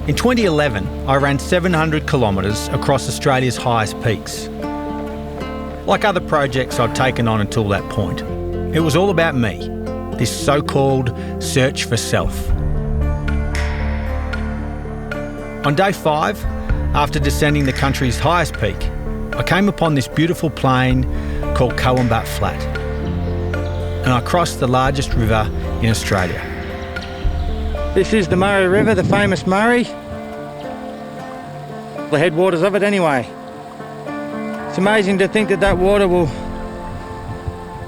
In 2011, I ran 700 kilometres across Australia's highest peaks. Like other projects I'd taken on until that point, it was all about me, this so-called search for self. On day 5, after descending the country's highest peak, I came upon this beautiful plain called Coimbat Flat, and I crossed the largest river in Australia. This is the Murray River, the famous Murray. The headwaters of it anyway. It's amazing to think that water will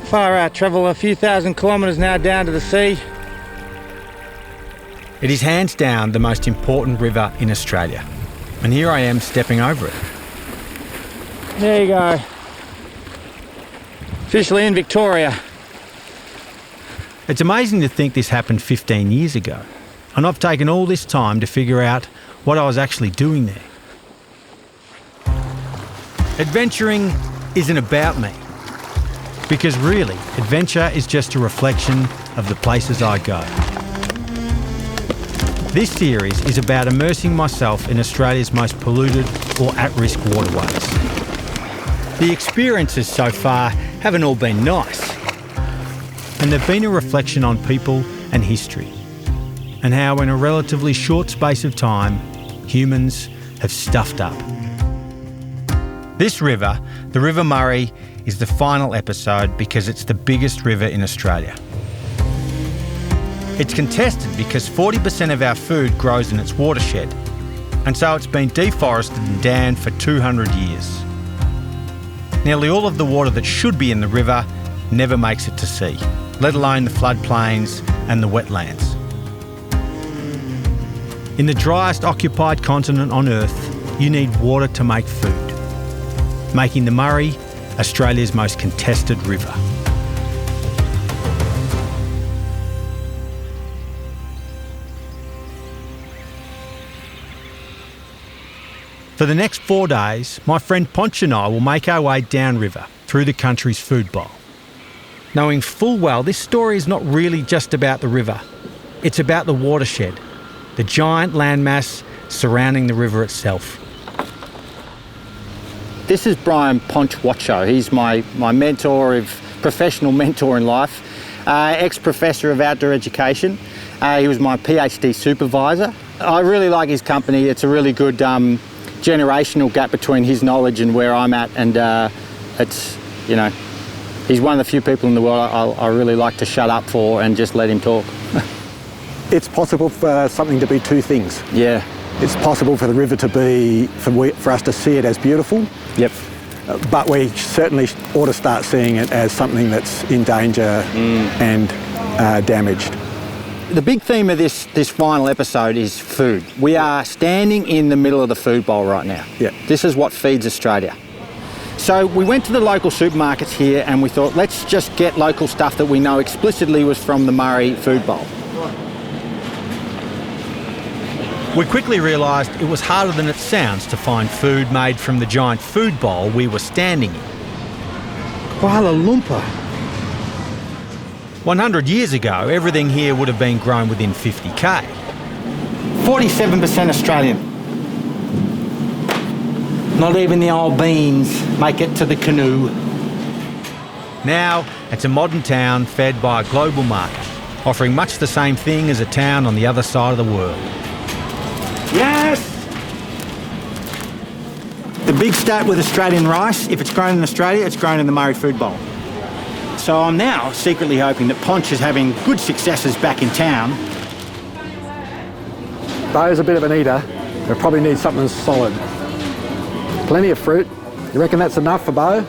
far out travel a few thousand kilometres now down to the sea. It is hands down the most important river in Australia, and here I am stepping over it. There you go. Officially in Victoria. It's amazing to think this happened 15 years ago, and I've taken all this time to figure out what I was actually doing there. Adventuring isn't about me, because really, adventure is just a reflection of the places I go. This series is about immersing myself in Australia's most polluted or at-risk waterways. The experiences so far haven't all been nice, and they've been a reflection on people and history, and how in a relatively short space of time, humans have stuffed up. This river, the River Murray, is the final episode because it's the biggest river in Australia. It's contested because 40% of our food grows in its watershed, and so it's been deforested and dammed for 200 years. Nearly all of the water that should be in the river never makes it to sea, let alone the floodplains and the wetlands. In the driest occupied continent on Earth, you need water to make food, making the Murray Australia's most contested river. For the next 4 days, my friend Ponch and I will make our way downriver through the country's food bowl, knowing full well this story is not really just about the river. It's about the watershed, the giant landmass surrounding the river itself. This is Brian Ponch Watcho. He's my professional mentor in life, ex-professor of outdoor education. He was my PhD supervisor. I really like his company. It's a really good generational gap between his knowledge and where I'm at, and he's one of the few people in the world I really like to shut up for and just let him talk. It's possible for something to be two things. Yeah. It's possible for the river to be, for us to see it as beautiful. Yep. But we certainly ought to start seeing it as something that's in danger and damaged. The big theme of this final episode is food. We are standing in the middle of the food bowl right now. Yeah. This is what feeds Australia. So we went to the local supermarkets here and we thought, let's just get local stuff that we know explicitly was from the Murray food bowl. We quickly realised it was harder than it sounds to find food made from the giant food bowl we were standing in. Kuala Lumpur. 100 years ago, everything here would have been grown within 50k. 47% Australian. Not even the old beans make it to the canoe. Now, it's a modern town fed by a global market, offering much the same thing as a town on the other side of the world. Yes! The big stat with Australian rice, if it's grown in Australia, it's grown in the Murray food bowl. So I'm now secretly hoping that Ponch is having good successes back in town. Bo's a bit of an eater. We probably need something solid. Plenty of fruit. You reckon that's enough for Bo?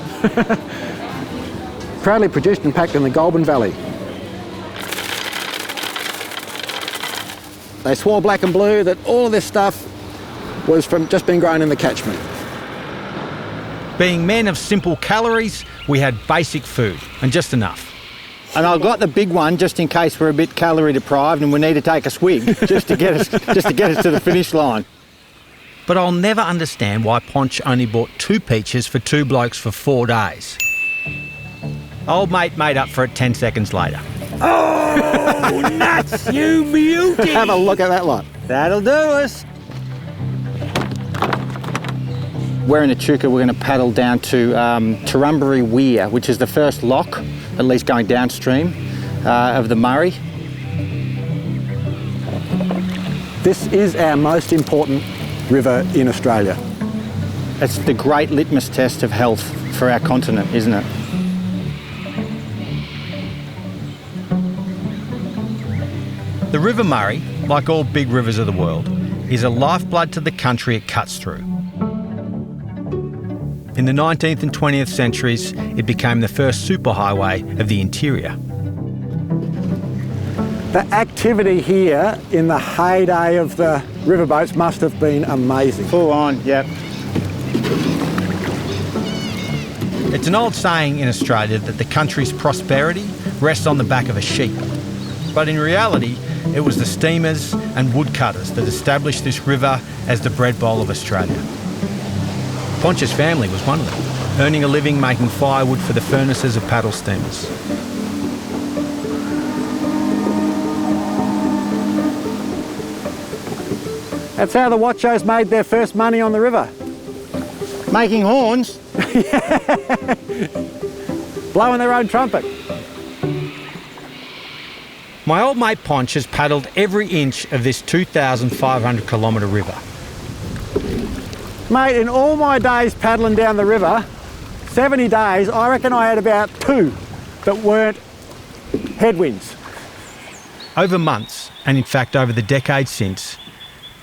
Proudly produced and packed in the Goulburn Valley. They swore black and blue that all of this stuff was from just being grown in the catchment. Being men of simple calories, we had basic food and just enough. And I've got the big one just in case we're a bit calorie deprived and we need to take a swig just to get us to the finish line. But I'll never understand why Ponch only bought 2 peaches for 2 blokes for 4 days. Old mate made up for it 10 seconds later. Oh, nuts, you beauty! Have a look at that lot. That'll do us. We're in Echuca, we're going to paddle down to Turrumbary Weir, which is the first lock, at least going downstream of the Murray. This is our most important river in Australia. It's the great litmus test of health for our continent, isn't it? The River Murray, like all big rivers of the world, is a lifeblood to the country it cuts through. In the 19th and 20th centuries, it became the first superhighway of the interior. The activity here in the heyday of the riverboats must have been amazing. Full on, yep. It's an old saying in Australia that the country's prosperity rests on the back of a sheep. But in reality, it was the steamers and woodcutters that established this river as the breadbowl of Australia. Ponch's family was one of them, earning a living making firewood for the furnaces of paddle steamers. That's how the Watchos made their first money on the river. Making horns? Blowing their own trumpet. My old mate Ponch has paddled every inch of this 2,500 kilometre river. Mate, in all my days paddling down the river, 70 days, I reckon I had about 2 that weren't headwinds. Over months, and in fact over the decades since,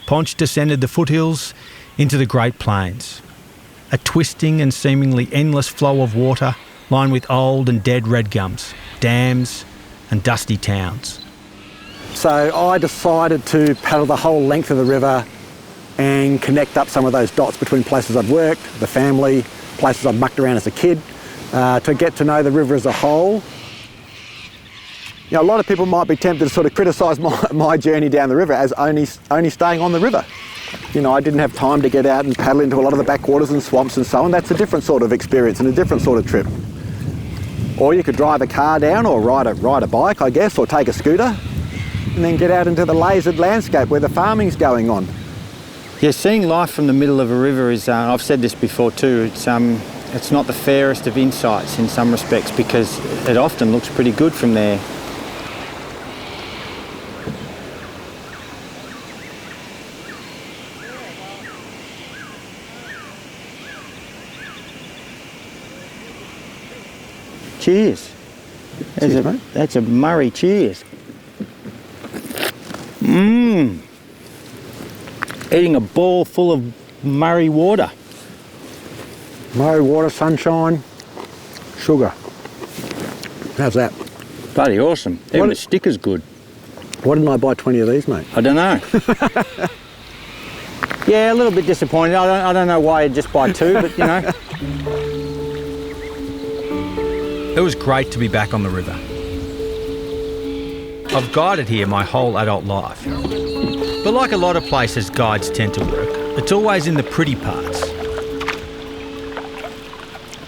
Ponch descended the foothills into the Great Plains, a twisting and seemingly endless flow of water lined with old and dead red gums, dams and dusty towns. So I decided to paddle the whole length of the river and connect up some of those dots between places I'd worked, the family, places I'd mucked around as a kid, to get to know the river as a whole. You know, a lot of people might be tempted to sort of criticise my journey down the river as only staying on the river. You know, I didn't have time to get out and paddle into a lot of the backwaters and swamps and so on. That's a different sort of experience and a different sort of trip. Or you could drive a car down or ride a bike, I guess, or take a scooter and then get out into the lasered landscape where the farming's going on. Yeah, seeing life from the middle of a river is, I've said this before too, it's not the fairest of insights in some respects because it often looks pretty good from there. Cheers. Cheers, mate. That's a Murray cheers. Eating a ball full of Murray water. Murray water, sunshine, sugar. How's that? Bloody awesome. Even the sticker's good. Why didn't I buy 20 of these, mate? I don't know. Yeah, a little bit disappointed. I don't know why you'd just buy 2, but you know. It was great to be back on the river. I've guided here my whole adult life. But like a lot of places guides tend to work, it's always in the pretty parts.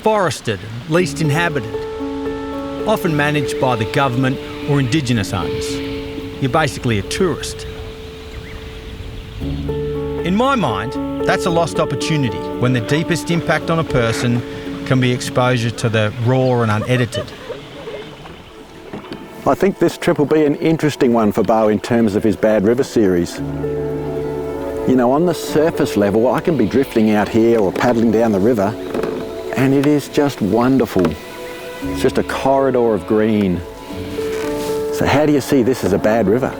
Forested, least inhabited, often managed by the government or Indigenous owners. You're basically a tourist. In my mind, that's a lost opportunity when the deepest impact on a person can be exposure to the raw and unedited. I think this trip will be an interesting one for Beau in terms of his Bad River series. You know, on the surface level, I can be drifting out here or paddling down the river, and it is just wonderful. It's just a corridor of green. So how do you see this as a bad river?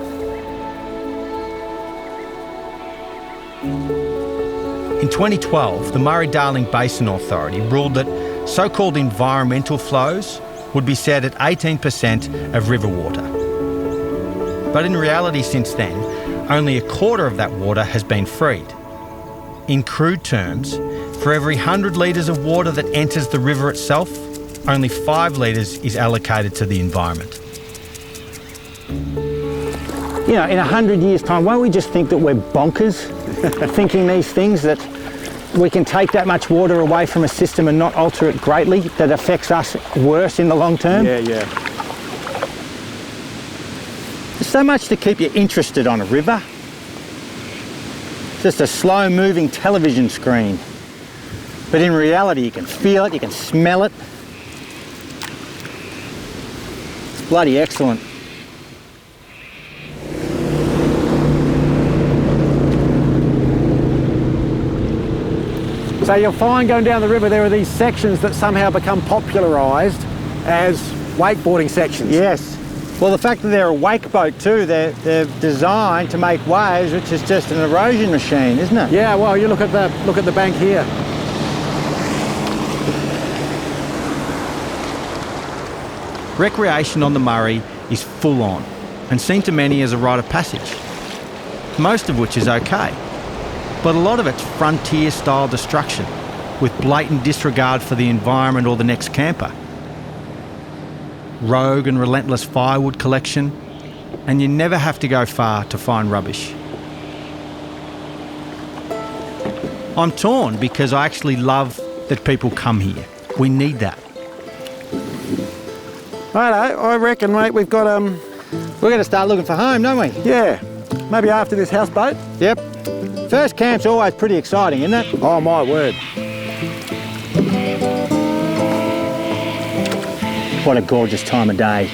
In 2012, the Murray-Darling Basin Authority ruled that so-called environmental flows would be set at 18% of river water. But in reality since then, only a quarter of that water has been freed. In crude terms, for every 100 litres of water that enters the river itself, only 5 litres is allocated to the environment. You know, in 100 years' time, won't we just think that we're bonkers thinking these things, that we can take that much water away from a system and not alter it greatly, that affects us worse in the long term? Yeah. There's so much to keep you interested on a river. Just a slow-moving television screen. But in reality, you can feel it, you can smell it. It's bloody excellent. So you'll find going down the river there are these sections that somehow become popularised as wakeboarding sections. Yes. Well, the fact that they're a wake boat too, they're designed to make waves, which is just an erosion machine, isn't it? Yeah, well, you look at the bank here. Recreation on the Murray is full on and seen to many as a rite of passage, most of which is okay. But a lot of it's frontier-style destruction with blatant disregard for the environment or the next camper. Rogue and relentless firewood collection, and you never have to go far to find rubbish. I'm torn because I actually love that people come here. We need that. Righto, I reckon, mate, we've got, We're going to start looking for home, don't we? yeah, maybe after this houseboat. Yep. First camp's always pretty exciting, isn't it? Oh, my word. What a gorgeous time of day.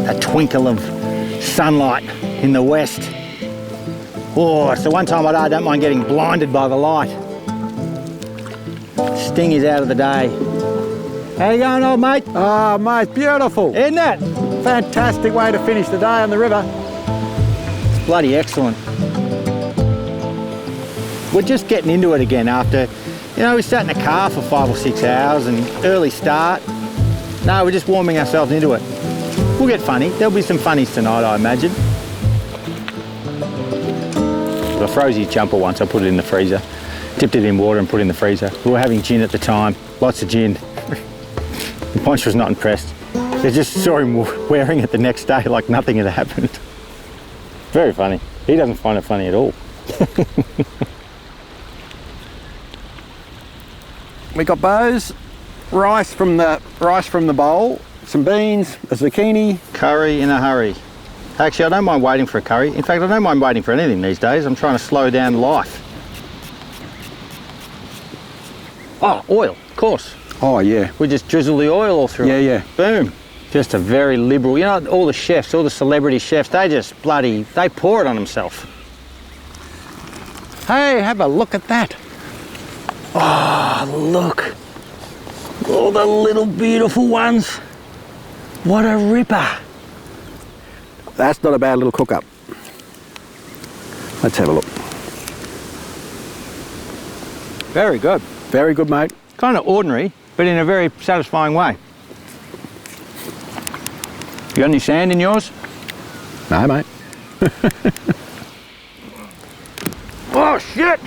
A twinkle of sunlight in the west. Oh, it's the one time of day I don't mind getting blinded by the light. Sting is out of the day. How you going, old mate? Oh, mate, beautiful. Isn't it? Fantastic way to finish the day on the river. It's bloody excellent. We're just getting into it again after, we sat in a car for 5 or 6 hours and early start. No, we're just warming ourselves into it. We'll get funny. There'll be some funnies tonight, I imagine. I froze his jumper once. I put it in the freezer, dipped it in water and put it in the freezer. We were having gin at the time, lots of gin. And Ponch was not impressed. They just saw him wearing it the next day like nothing had happened. Very funny. He doesn't find it funny at all. We got bows, rice from the bowl, some beans, a zucchini. Curry in a hurry. Actually, I don't mind waiting for a curry. In fact, I don't mind waiting for anything these days. I'm trying to slow down life. Oh, oil, of course. Oh, yeah. We just drizzle the oil all through it. Yeah. Boom. Just a very liberal, all the chefs, all the celebrity chefs, they pour it on themselves. Hey, have a look at that. Oh, look. All the little beautiful ones. What a ripper. That's not a bad little cook-up. Let's have a look. Very good. Very good, mate. Kind of ordinary, but in a very satisfying way. You got any sand in yours? No, mate. Oh, shit!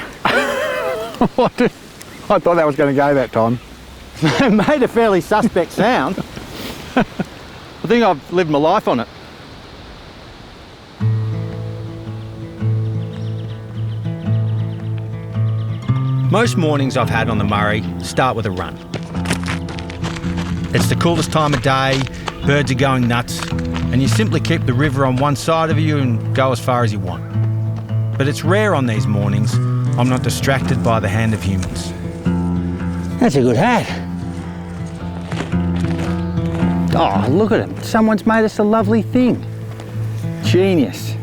I thought that was going to go that time. It made a fairly suspect sound. I think I've lived my life on it. Most mornings I've had on the Murray start with a run. It's the coolest time of day, birds are going nuts, and you simply keep the river on one side of you and go as far as you want. But it's rare on these mornings I'm not distracted by the hand of humans. That's a good hat. Oh, look at it. Someone's made us a lovely thing. Genius.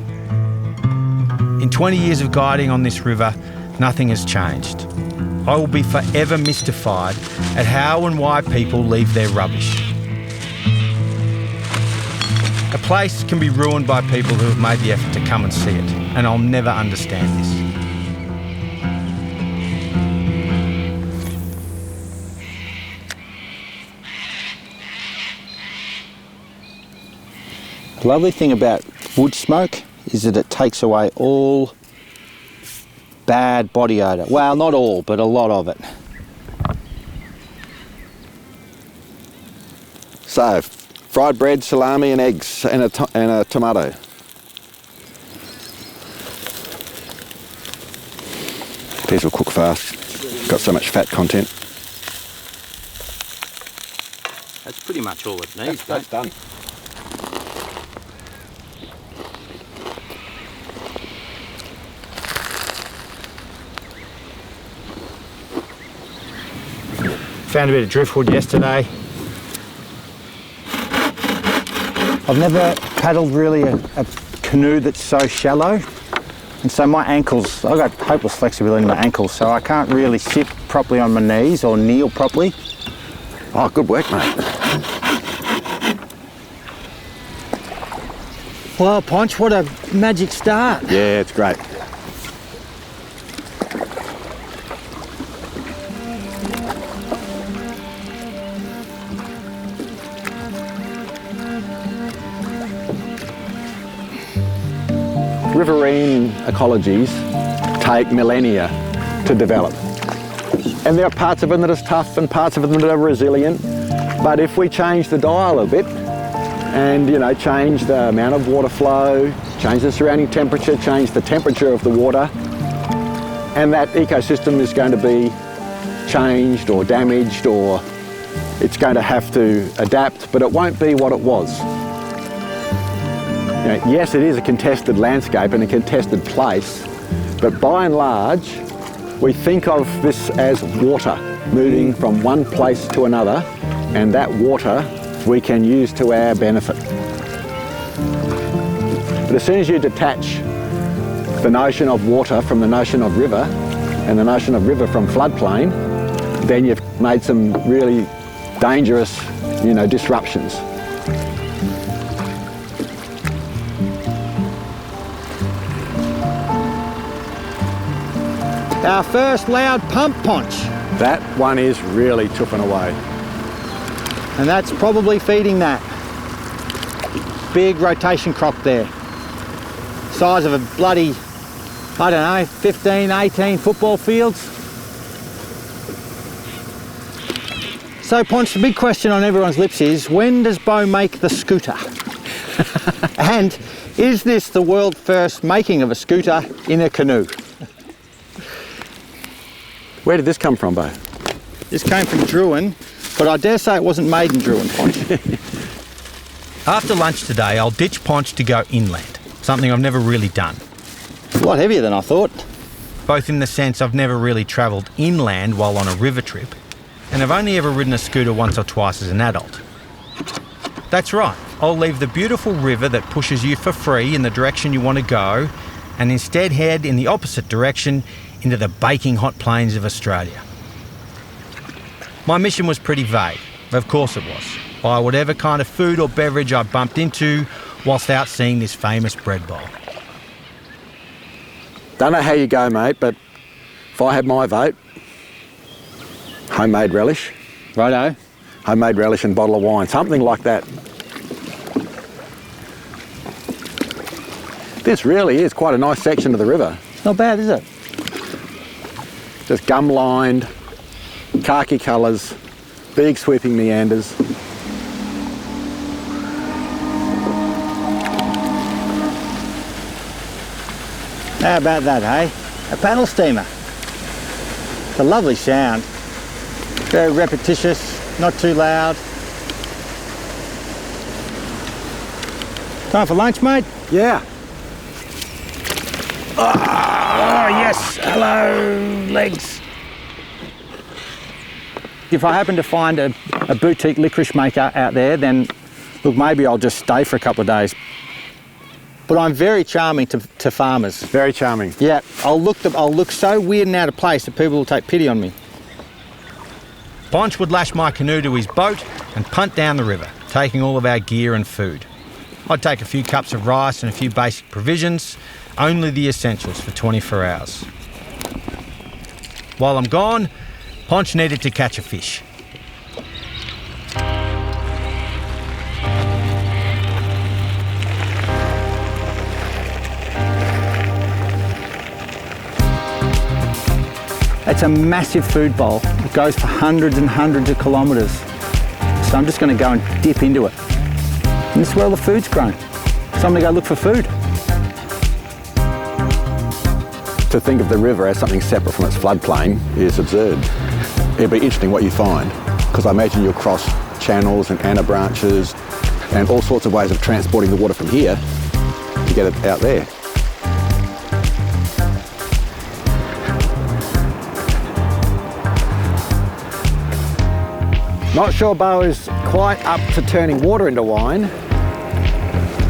In 20 years of guiding on this river, nothing has changed. I will be forever mystified at how and why people leave their rubbish. A place can be ruined by people who have made the effort to come and see it, and I'll never understand this. The lovely thing about wood smoke is that it takes away all bad body odour. Well, not all, but a lot of it. So, fried bread, salami and eggs and a tomato. These will cook fast. Got so much fat content. That's pretty much all it needs, That's done. Found a bit of driftwood yesterday. I've never paddled really a canoe that's so shallow, and so my ankles, I've got hopeless flexibility in my ankles, so I can't really sit properly on my knees or kneel properly. Oh, good work, mate. Well, Ponch, what a magic start. Yeah, it's great. Riverine ecologies take millennia to develop. And there are parts of them that are tough and parts of them that are resilient. But if we change the dial a bit and, you know, change the amount of water flow, change the surrounding temperature, change the temperature of the water, and that ecosystem is going to be changed or damaged, or it's going to have to adapt, but it won't be what it was. You know, yes, it is a contested landscape and a contested place, but by and large, we think of this as water moving from one place to another, and that water we can use to our benefit. But as soon as you detach the notion of water from the notion of river, and the notion of river from floodplain, then you've made some really dangerous, you know, disruptions. Our first loud pump, Ponch. That one is really chipping away. And that's probably feeding that big rotation crop there. Size of a bloody, I don't know, 15, 18 football fields. So Ponch, the big question on everyone's lips is, when does Bo make the scooter? And is this the world first making of a scooter in a canoe? Where did this come from, Bo? This came from Druin, but I dare say it wasn't made in Druin, Ponch. After lunch today, I'll ditch Ponch to go inland, something I've never really done. A lot heavier than I thought. Both in the sense I've never really travelled inland while on a river trip, and I've only ever ridden a scooter once or twice as an adult. That's right, I'll leave the beautiful river that pushes you for free in the direction you want to go, and instead head in the opposite direction into the baking hot plains of Australia. My mission was pretty vague, of course it was. Buy whatever kind of food or beverage I bumped into whilst out seeing this famous bread bowl. Don't know how you go, mate, but if I had my vote, homemade relish. Righto. Homemade relish and bottle of wine, something like that. This really is quite a nice section of the river. Not bad, is it? Just gum-lined, khaki colours, big sweeping meanders. How about that, hey? A paddle steamer. It's a lovely sound. Very repetitious, not too loud. Time for lunch, mate? Yeah. Oh, yes. Hello, legs. If I happen to find a boutique licorice maker out there, then look, maybe I'll just stay for a couple of days. But I'm very charming to farmers. Very charming. Yeah, I'll look so weird and out of place that people will take pity on me. Ponch would lash my canoe to his boat and punt down the river, taking all of our gear and food. I'd take a few cups of rice and a few basic provisions, only the essentials for 24 hours. While I'm gone, Ponch needed to catch a fish. It's a massive food bowl. It goes for hundreds and hundreds of kilometres. So I'm just going to go and dip into it. And this is where all the food's grown. So I'm going to go look for food. To think of the river as something separate from its floodplain is absurd. It'll be interesting what you find, because I imagine you'll cross channels and anna branches and all sorts of ways of transporting the water from here to get it out there. Not sure Bo is quite up to turning water into wine,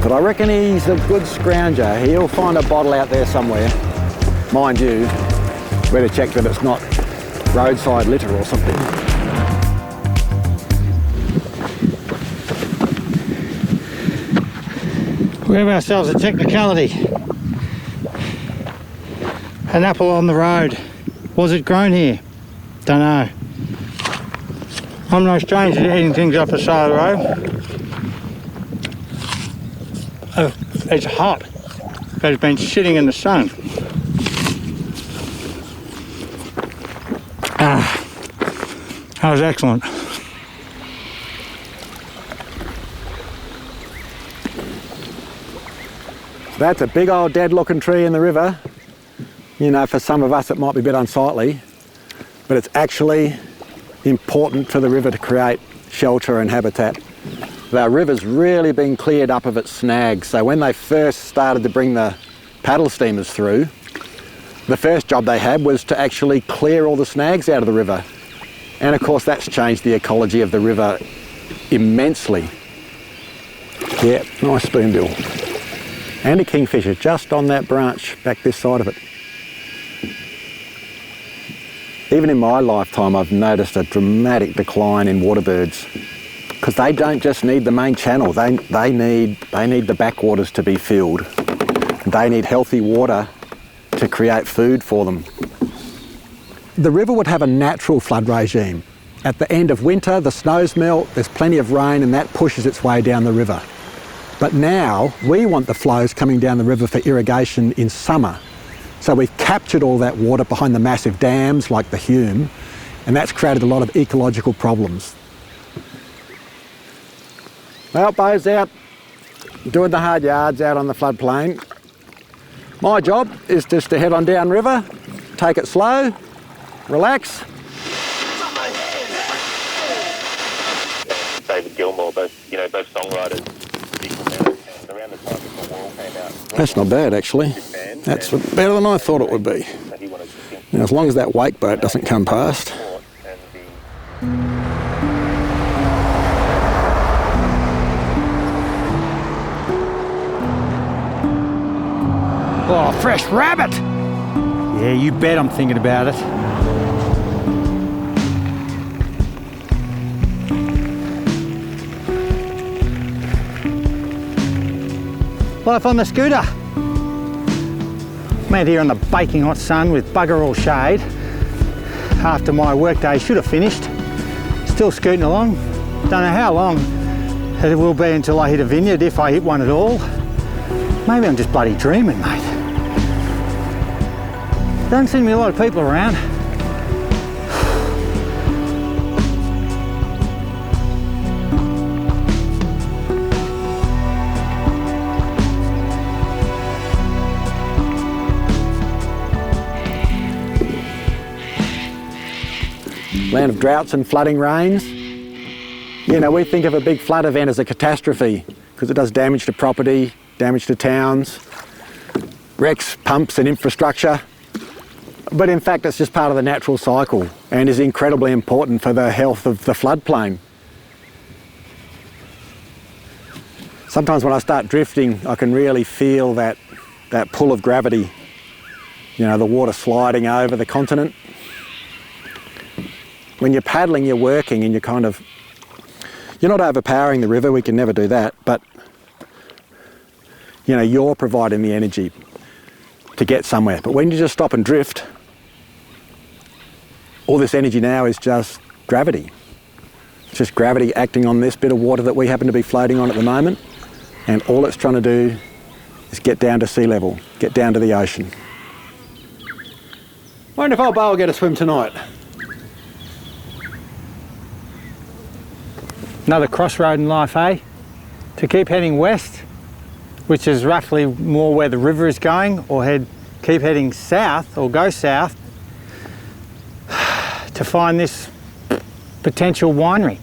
but I reckon he's a good scrounger. He'll find a bottle out there somewhere. Mind you, better check that it's not roadside litter or something. We have ourselves a technicality. An apple on the road. Was it grown here? Don't know. I'm no stranger to eating things off the side of the road. It's hot, but it's been sitting in the sun. That was excellent. That's a big old dead looking tree in the river. You know, for some of us it might be a bit unsightly, but it's actually important for the river to create shelter and habitat. The river's really been cleared up of its snags, so when they first started to bring the paddle steamers through, the first job they had was to actually clear all the snags out of the river. And of course that's changed the ecology of the river immensely. Yeah, nice spoonbill. And a kingfisher just on that branch back this side of it. Even in my lifetime I've noticed a dramatic decline in water birds because they don't just need the main channel, they need the backwaters to be filled. They need healthy water to create food for them. The river would have a natural flood regime. At the end of winter the snows melt, there's plenty of rain and that pushes its way down the river. But now we want the flows coming down the river for irrigation in summer. So we've captured all that water behind the massive dams like the Hume, and that's created a lot of ecological problems. Well, Bo's out doing the hard yards out on the floodplain. My job is just to head on downriver, take it slow, relax. David Gilmour, both songwriters. Around the time the wall came out. That's not bad actually. That's better than I thought it would be. Now, as long as that wake boat doesn't come past. Oh, fresh rabbit! Yeah, you bet I'm thinking about it. Life on the scooter. I'm out here on the baking hot sun with bugger all shade. After my workday should have finished. Still scooting along. Don't know how long it will be until I hit a vineyard, if I hit one at all. Maybe I'm just bloody dreaming, mate. Don't seem to be a lot of people around. Land of droughts and flooding rains. You know, we think of a big flood event as a catastrophe because it does damage to property, damage to towns, wrecks pumps and infrastructure. But in fact, it's just part of the natural cycle and is incredibly important for the health of the floodplain. Sometimes when I start drifting, I can really feel that pull of gravity. You know, the water sliding over the continent. When you're paddling, you're working and you're not overpowering the river, we can never do that, but you know, you're providing the energy to get somewhere. But when you just stop and drift, all this energy now is just gravity. It's just gravity acting on this bit of water that we happen to be floating on at the moment, and all it's trying to do is get down to sea level, get down to the ocean. Wonder if old Bo will get a swim tonight. Another crossroad in life, eh? To keep heading west, which is roughly more where the river is going, or keep heading south or go south to find this potential winery.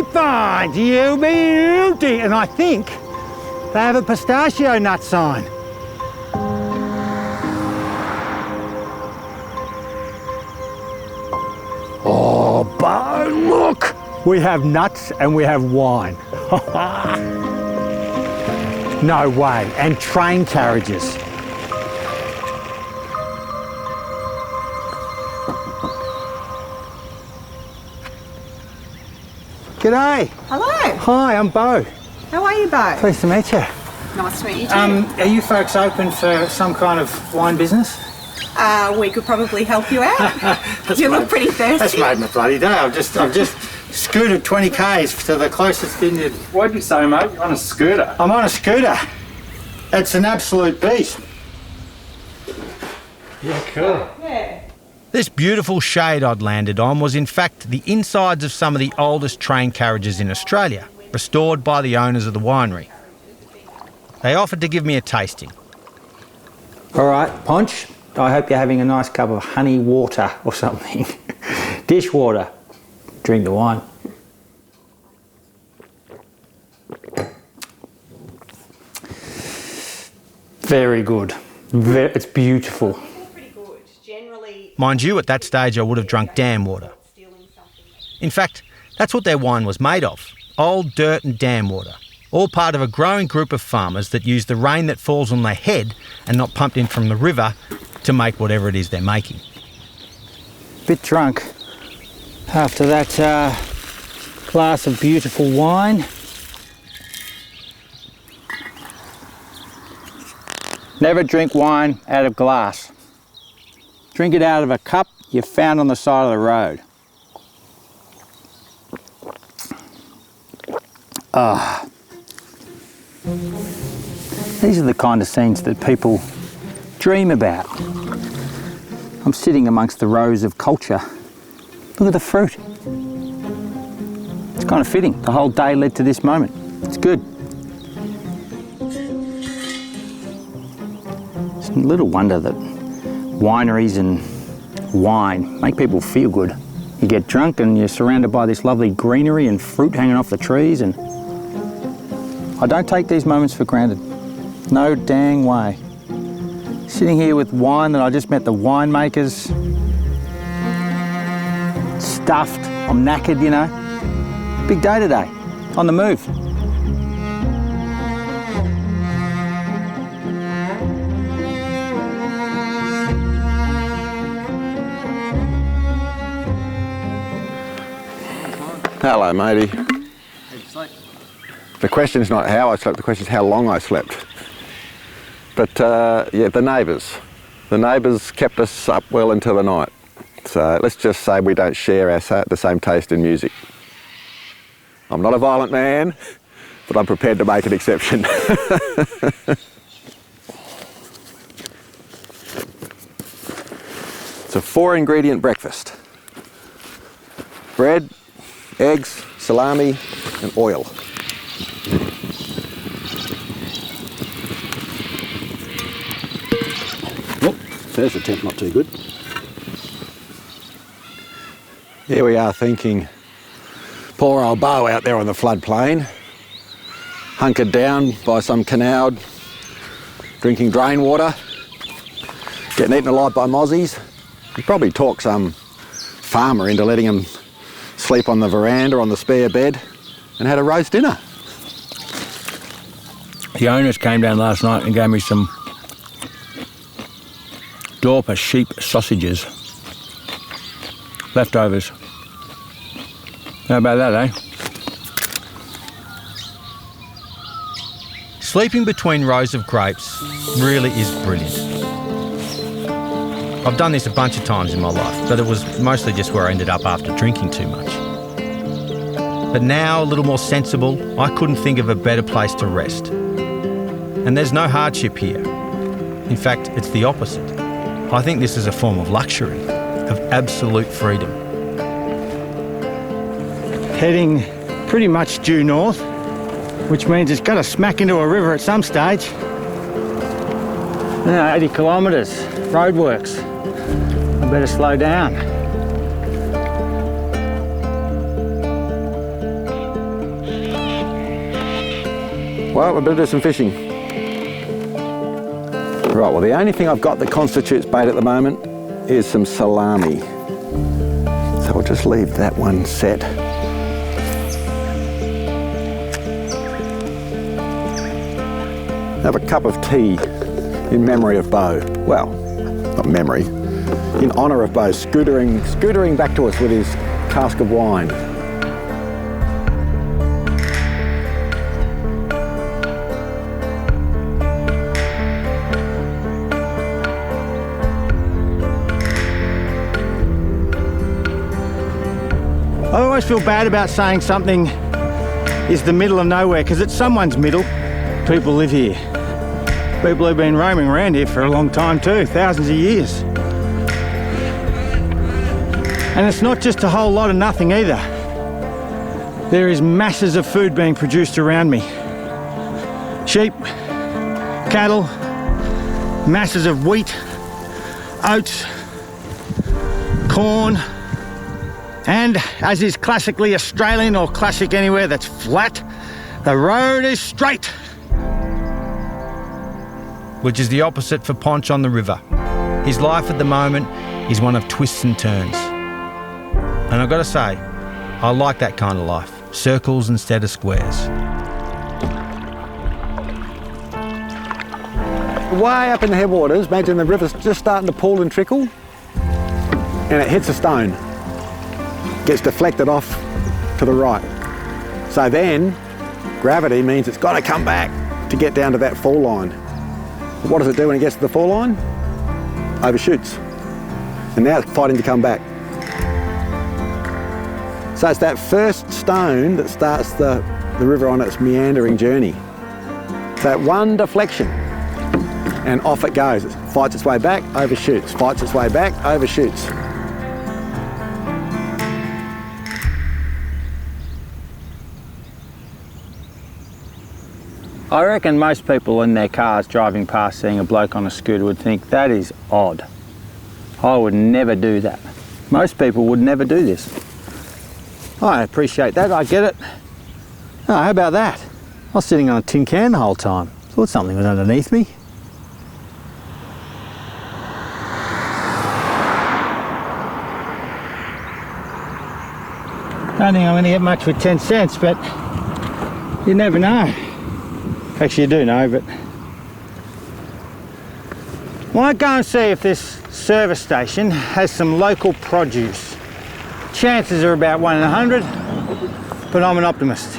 grapevines, you beauty. And I think they have a pistachio nut sign. Oh, Bo, look! We have nuts and we have wine. No way, and train carriages. G'day. Hello. Hi, I'm Bo. How are you, Bo? Pleased to meet you. Nice to meet you too. Are you folks open for some kind of wine business? We could probably help you out. You look pretty thirsty. That's made my bloody day. I've just scooted 20 k's to the closest vineyard. What'd you say, mate? You're on a scooter. I'm on a scooter. It's an absolute beast. Yeah, cool. Yeah. This beautiful shade I'd landed on was in fact the insides of some of the oldest train carriages in Australia, restored by the owners of the winery. They offered to give me a tasting. All right, Ponch, I hope you're having a nice cup of honey water or something. Dishwater. Drink the wine. Very good. It's beautiful. Pretty good. Generally. Mind you, at that stage I would have drunk dam water. In fact, that's what their wine was made of. Old dirt and dam water. All part of a growing group of farmers that use the rain that falls on their head and not pumped in from the river to make whatever it is they're making. Bit drunk after that glass of beautiful wine. Never drink wine out of glass. Drink it out of a cup you found on the side of the road. Ah. These are the kind of scenes that people dream about. I'm sitting amongst the rows of culture. Look at the fruit. It's kind of fitting. The whole day led to this moment. It's good. It's little wonder that wineries and wine make people feel good. You get drunk and you're surrounded by this lovely greenery and fruit hanging off the trees, and I don't take these moments for granted. No dang way. Sitting here with wine that I just met the winemakers. Stuffed, I'm knackered, you know. Big day today, on the move. Hello, matey. The question's not how I slept, the question's how long I slept. But yeah, the neighbours. The neighbours kept us up well into the night. So let's just say we don't share the same taste in music. I'm not a violent man, but I'm prepared to make an exception. It's a 4-ingredient breakfast. Bread, eggs, salami and oil. Well, first attempt not too good. Here we are thinking, poor old Bo out there on the floodplain, hunkered down by some canal, drinking drain water, getting eaten alive by mozzies. He probably talked some farmer into letting him sleep on the veranda on the spare bed and had a roast dinner. The owners came down last night and gave me some Dorper sheep sausages. Leftovers. How about that, eh? Sleeping between rows of grapes really is brilliant. I've done this a bunch of times in my life, but it was mostly just where I ended up after drinking too much. But now, a little more sensible, I couldn't think of a better place to rest. And there's no hardship here. In fact, it's the opposite. I think this is a form of luxury, of absolute freedom. Heading pretty much due north, which means it's got to smack into a river at some stage. 80 kilometres, roadworks. I better slow down. Well, we better do some fishing. Right, well the only thing I've got that constitutes bait at the moment is some salami. So we'll just leave that one set. Have a cup of tea in memory of Bo. Well, not memory, in honour of Bo, scootering back to us with his cask of wine. I always feel bad about saying something is the middle of nowhere, because it's someone's middle. People live here. People have been roaming around here for a long time too, thousands of years. And it's not just a whole lot of nothing either. There is masses of food being produced around me. Sheep, cattle, masses of wheat, oats, corn, and as is classically Australian or classic anywhere that's flat, the road is straight. Which is the opposite for Ponch on the river. His life at the moment is one of twists and turns. And I've got to say, I like that kind of life. Circles instead of squares. Way up in the headwaters, imagine the river's just starting to pool and trickle, and it hits a stone. Gets deflected off to the right. So then, gravity means it's got to come back to get down to that fall line. What does it do when it gets to the fall line? Overshoots. And now it's fighting to come back. So it's that first stone that starts the river on its meandering journey. That one deflection, and off it goes. It fights its way back, overshoots. Fights its way back, overshoots. I reckon most people in their cars driving past seeing a bloke on a scooter would think that is odd. I would never do that. Most people would never do this. I appreciate that, I get it. Oh, how about that? I was sitting on a tin can the whole time. Thought something was underneath me. Don't think I'm going to get much with 10 cents, but you never know. Actually, you do know, but... Might go and see if this service station has some local produce. Chances are about 1 in 100, but I'm an optimist.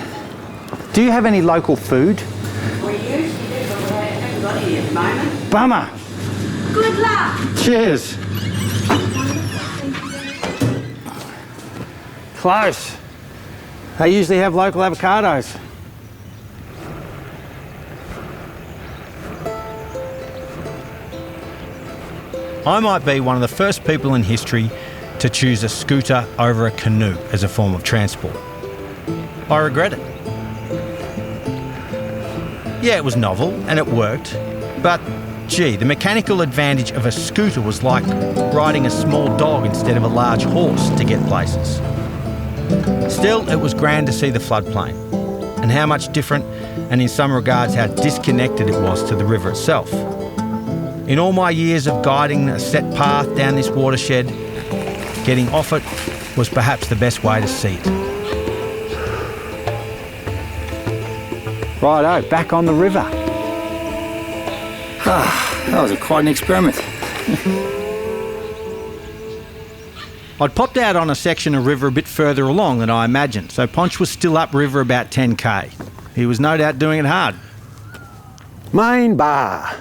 Do you have any local food? We used to do, but we haven't got any at the moment. Bummer. Good luck! Cheers. Close. They usually have local avocados. I might be one of the first people in history to choose a scooter over a canoe as a form of transport. I regret it. Yeah, it was novel and it worked, but gee, the mechanical advantage of a scooter was like riding a small dog instead of a large horse to get places. Still, it was grand to see the floodplain and how much different, and in some regards how disconnected it was to the river itself. In all my years of guiding a set path down this watershed, getting off it was perhaps the best way to see it. Righto, back on the river. That was quite an experiment. I'd popped out on a section of river a bit further along than I imagined, so Ponch was still upriver about 10k. He was no doubt doing it hard. Main bar.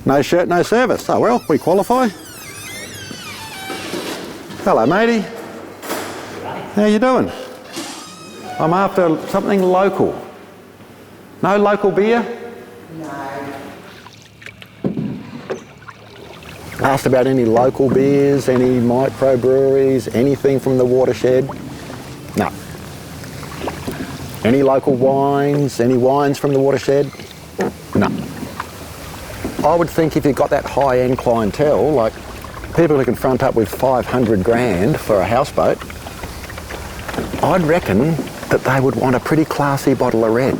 No shirt, no service. Oh well, we qualify. Hello matey. How you doing? I'm after something local. No local beer? No. Asked about any local beers, any microbreweries, anything from the watershed? No. Any local wines, any wines from the watershed? No. I would think if you've got that high-end clientele, like people who can front up with 500 grand for a houseboat, I'd reckon that they would want a pretty classy bottle of red.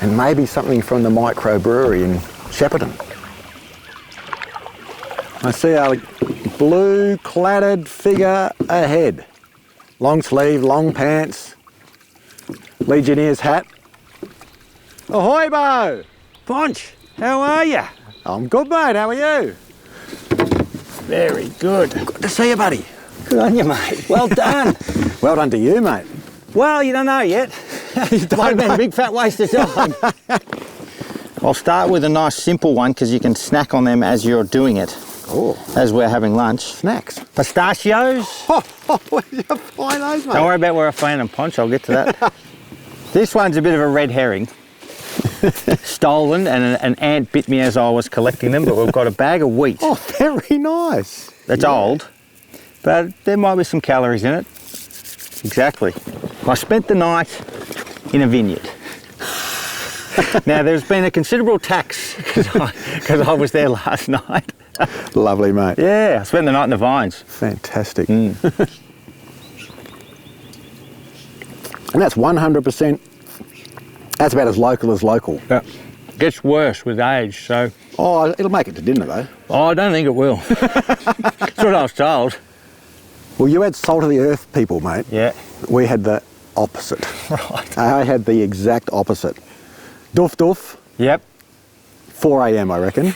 and maybe something from the microbrewery in Shepparton. I see a blue cladded figure ahead. Long sleeve, long pants, Legionnaire's hat. Ahoy, Bo! Ponch, how are you? I'm good, mate. How are you? Very good. Good to see you, buddy. Good on you, mate. Well done. Well done to you, mate. Well, you don't know yet. It might have been a big fat waste of time. I'll start with a nice simple one because you can snack on them as you're doing it. Oh, As we're having lunch. snacks. Pistachios. Where did you find those, mate? Don't worry about where I found them, Ponch. I'll get to that. This one's a bit of a red herring. Stolen, and an ant bit me as I was collecting them, but we've got a bag of wheat. Oh, very nice. That's old, but there might be some calories in it. Exactly. I spent the night in a vineyard. Now, there's been a considerable tax because I was there last night. Lovely, mate. Yeah, I spent the night in the vines. Fantastic. And that's 100%, that's about as local. Yeah. Gets worse with age, so... Oh, it'll make it to dinner, though. Oh, I don't think it will. That's what I was told. Well, you had salt of the earth people, mate. Yeah. We had the opposite. Right. I had the exact opposite. Doof doof, Yep. 4 a.m, I reckon.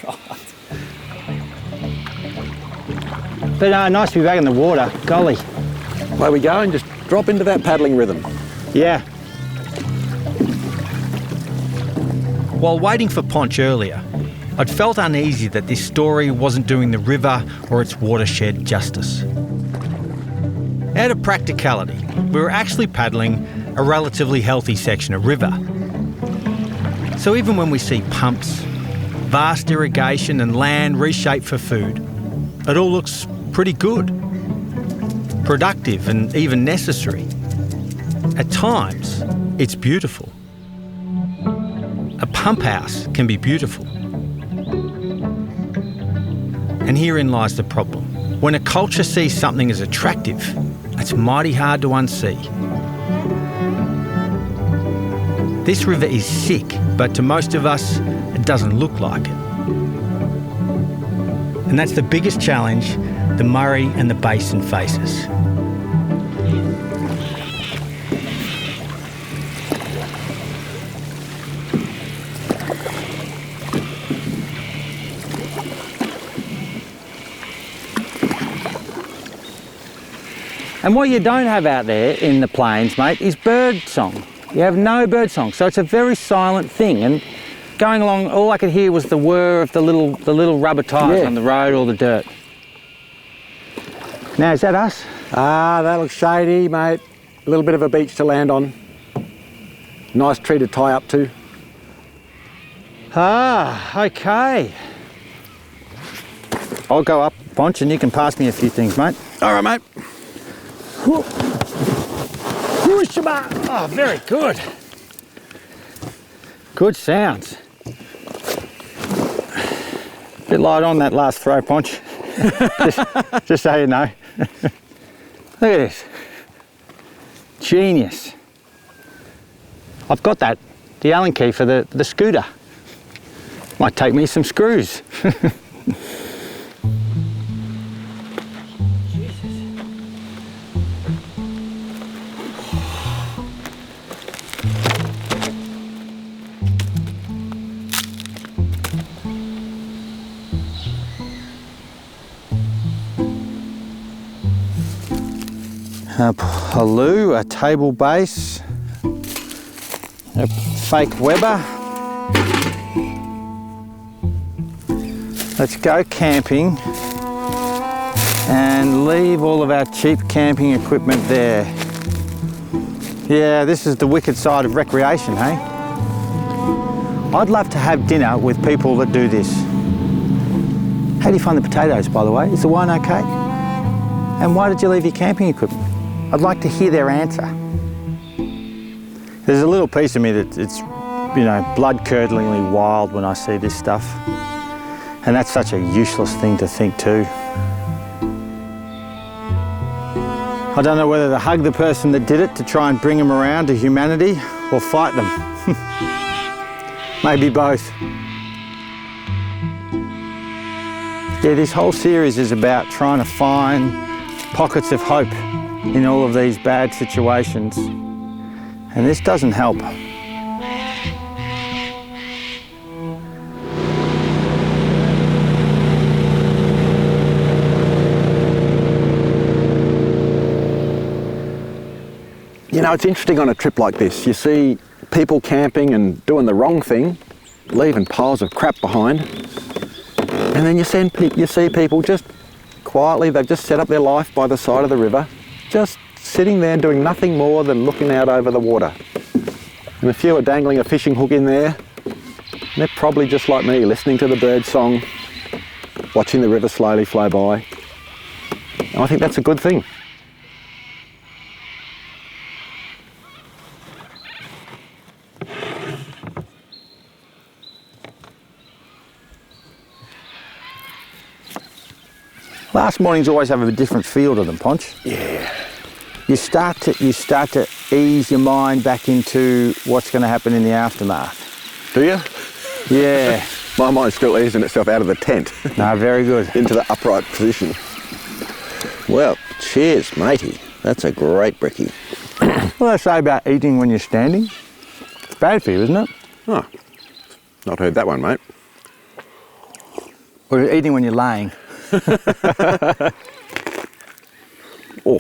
But nice to be back in the water. Golly. Where we go and just drop into that paddling rhythm. Yeah. While waiting for Ponch earlier, I'd felt uneasy that this story wasn't doing the river or its watershed justice. Out of practicality, we were actually paddling a relatively healthy section of river. So even when we see pumps, vast irrigation and land reshaped for food, it all looks pretty good, productive and even necessary. At times, it's beautiful. A pump house can be beautiful. And herein lies the problem. When a culture sees something as attractive, it's mighty hard to unsee. This river is sick, but to most of us, it doesn't look like it. And that's the biggest challenge the Murray and the Basin faces. And what you don't have out there in the plains, mate, is bird song. You have no bird song, so it's a very silent thing. And going along, all I could hear was the whir of the little rubber tyres on the road or the dirt. Now, is that us? Ah, that looks shady, mate. A little bit of a beach to land on. Nice tree to tie up to. Ah, okay. I'll go up, Ponch, and you can pass me a few things, mate. All right, mate. Oh, very good. Good sounds. Bit light on that last throw, Ponch. just so you know. Look at this. Genius. I've got that, the Allen key for the scooter. Might take me some screws. A paloo, a table base, a fake Weber. Let's go camping and leave all of our cheap camping equipment there. Yeah, this is the wicked side of recreation, hey? I'd love to have dinner with people that do this. How do you find the potatoes, by the way? Is the wine okay? And why did you leave your camping equipment? I'd like to hear their answer. There's a little piece of me that it's, you know, blood-curdlingly wild when I see this stuff. And that's such a useless thing to think too. I don't know whether to hug the person that did it to try and bring them around to humanity or fight them. Maybe both. Yeah, this whole series is about trying to find pockets of hope in all of these bad situations. And this doesn't help. You know, it's interesting on a trip like this. You see people camping and doing the wrong thing, leaving piles of crap behind. And then you see people just quietly, they've just set up their life by the side of the river, just sitting there doing nothing more than looking out over the water. And a few are dangling a fishing hook in there. And they're probably just like me, listening to the bird song, watching the river slowly flow by. And I think that's a good thing. Last mornings always have a different feel to them, Ponch. Yeah. You start to ease your mind back into what's going to happen in the aftermath. Do you? Yeah. My mind's still easing itself out of the tent. No, very good. Into the upright position. Well, cheers, matey. That's a great brekkie. What do they say about eating when you're standing? It's bad for you, isn't it? Oh, not heard that one, mate. Or eating when you're laying. Oh.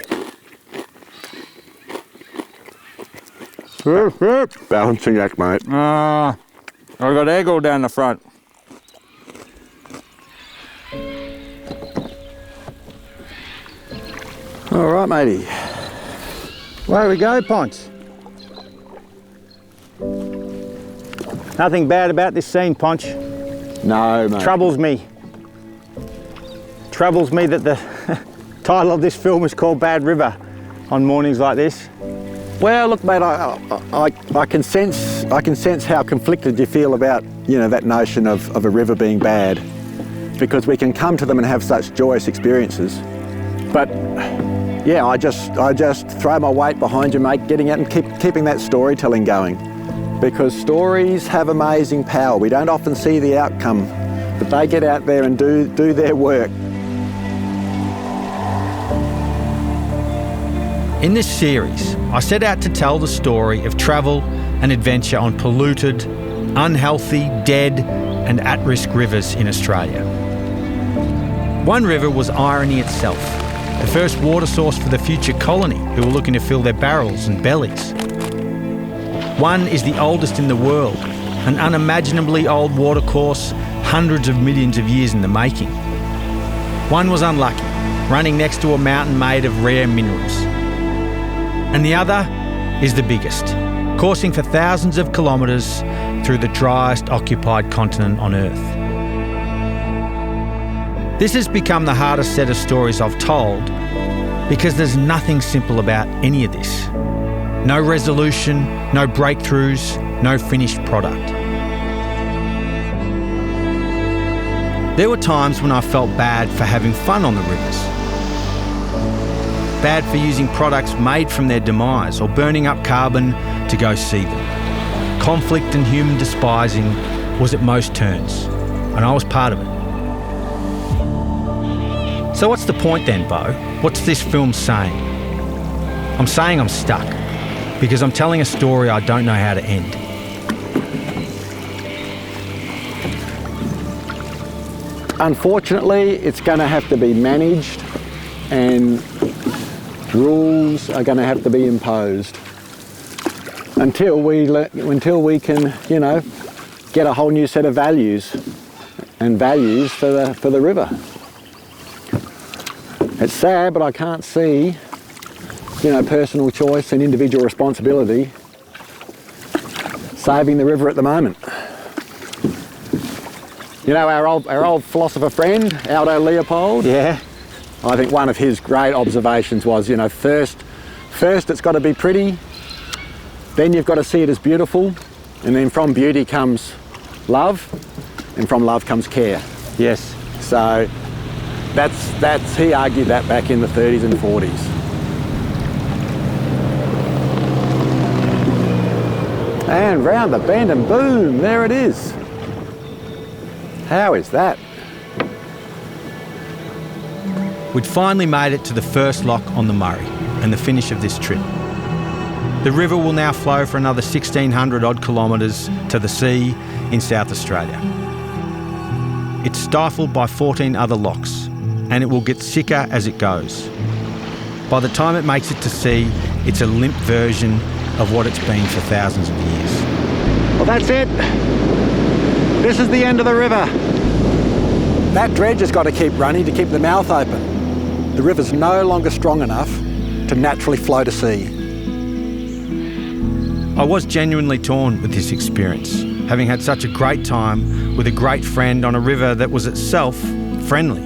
Balancing act, mate. I've got egg all down the front. All right, matey. Where we go, Ponch? Nothing bad about this scene, Ponch. No, mate. Troubles me that the title of this film is called Bad River on mornings like this. Well, look, mate, I can sense how conflicted you feel about, you know, that notion of a river being bad, because we can come to them and have such joyous experiences. But yeah, I just throw my weight behind you, mate, getting out and keeping that storytelling going, because stories have amazing power. We don't often see the outcome, but they get out there and do their work. In this series, I set out to tell the story of travel and adventure on polluted, unhealthy, dead and at-risk rivers in Australia. One river was irony itself, the first water source for the future colony who were looking to fill their barrels and bellies. One is the oldest in the world, an unimaginably old watercourse, hundreds of millions of years in the making. One was unlucky, running next to a mountain made of rare minerals. And the other is the biggest, coursing for thousands of kilometres through the driest occupied continent on Earth. This has become the hardest set of stories I've told because there's nothing simple about any of this. No resolution, no breakthroughs, no finished product. There were times when I felt bad for having fun on the rivers. Bad for using products made from their demise or burning up carbon to go see them. Conflict and human despising was at most turns, and I was part of it. So what's the point then, Bo? What's this film saying? I'm saying I'm stuck, because I'm telling a story I don't know how to end. Unfortunately, it's going to have to be managed, and rules are going to have to be imposed until we can, you know, get a whole new set of values for the river. It's sad, but I can't see, you know, personal choice and individual responsibility saving the river at the moment. You know, our old philosopher friend, Aldo Leopold? Yeah. I think one of his great observations was, you know, first it's got to be pretty, then you've got to see it as beautiful, and then from beauty comes love, and from love comes care. Yes. So that's he argued that back in the 30s and 40s. And round the bend and boom, there it is. How is that? We'd finally made it to the first lock on the Murray and the finish of this trip. The river will now flow for another 1,600 odd kilometres to the sea in South Australia. It's stifled by 14 other locks, and it will get sicker as it goes. By the time it makes it to sea, it's a limp version of what it's been for thousands of years. Well, that's it. This is the end of the river. That dredge has got to keep running to keep the mouth open. The river's no longer strong enough to naturally flow to sea. I was genuinely torn with this experience, having had such a great time with a great friend on a river that was itself friendly.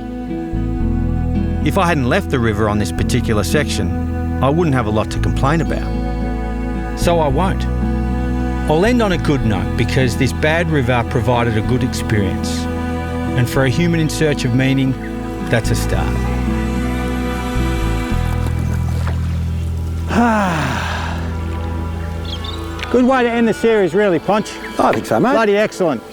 If I hadn't left the river on this particular section, I wouldn't have a lot to complain about. So I won't. I'll end on a good note because this bad river provided a good experience. And for a human in search of meaning, that's a start. Good way to end the series, really, Ponch. I think so, mate. Bloody excellent.